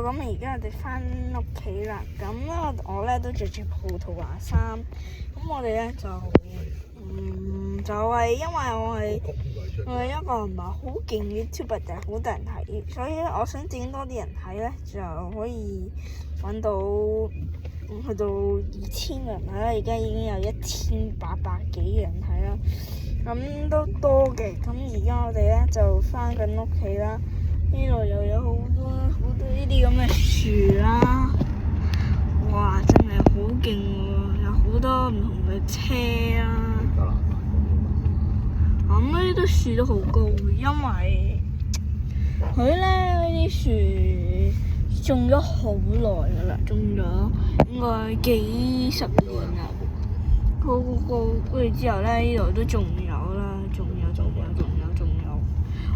咁而家我哋翻屋企啦。咁咧我咧都着住葡萄牙衫。咁我哋咧就係因為我係一個唔係好勁嘅 YouTuber，但係好多人睇，所以咧我想整多啲人睇咧，就可以揾到去到2000人睇啦。而家已經有1800幾人睇啦，咁都多嘅。咁而家我哋咧就翻緊屋企啦。呢度又有好多呢啲咁嘅樹啦，哇！真係好勁喎，有好多唔同嘅車啦。咁呢啲樹都好高，因為佢咧呢啲樹種咗好耐噶啦，種咗應該幾十年啦，高，跟住之後咧呢度都仲有啦，仲有。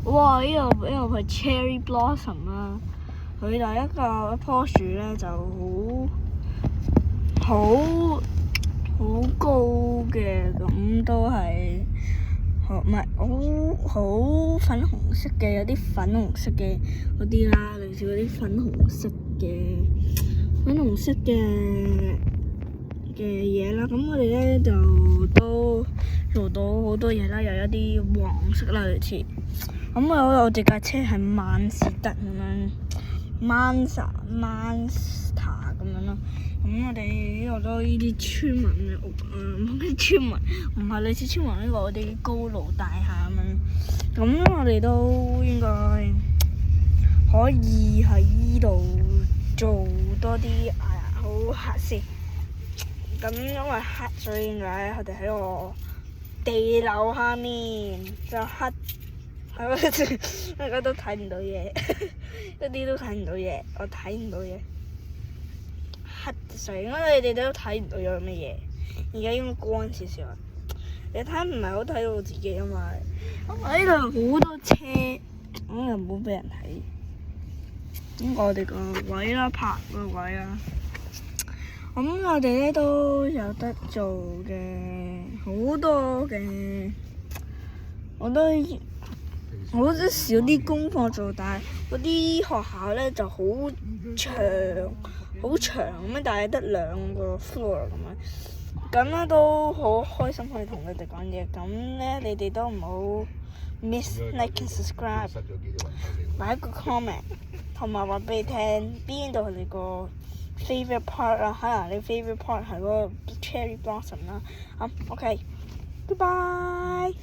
哇！呢度係 Cherry Blossom 啦，佢第一棵樹咧就好高嘅，咁都係好粉紅色嘅，有啲粉紅色嘅嗰啲啦，類似嗰啲粉紅色嘅嘢啦。咁我哋咧就都做到好多嘢啦，有一啲黃色啦，類似。咁我哋架車係曼士特咁樣 Mansa 咁樣咯。咁我哋呢度都呢啲村民嘅屋唔係村民，唔係類似村民呢個我哋高樓大廈咁樣。咁我哋都應該可以喺呢度做多啲好黑先。咁因為黑，所以點解我哋喺個地樓下面就黑。大家都睇唔到嘢，一啲都睇唔到嘢，我睇唔到嘢，黑水，應該你哋都睇唔到有乜嘢。而家應該光少少啦，你睇唔係好睇到自己，因為呢度好多車，咁又冇俾人睇。咁我哋個位啦，拍個位啦。咁我哋咧都有得做嘅，好多嘅，我都少啲功課做，但係嗰啲學校咧就好長咁樣，但係得2個 floor 咁樣。咁咧都好開心可以同你哋講嘢。咁咧你哋都唔好 miss like and subscribe， 擺個 comment， 同埋話俾你聽邊度係你個 favorite part 啦。可能你 favorite part 係嗰個 cherry blossom 啦。OK，goodbye。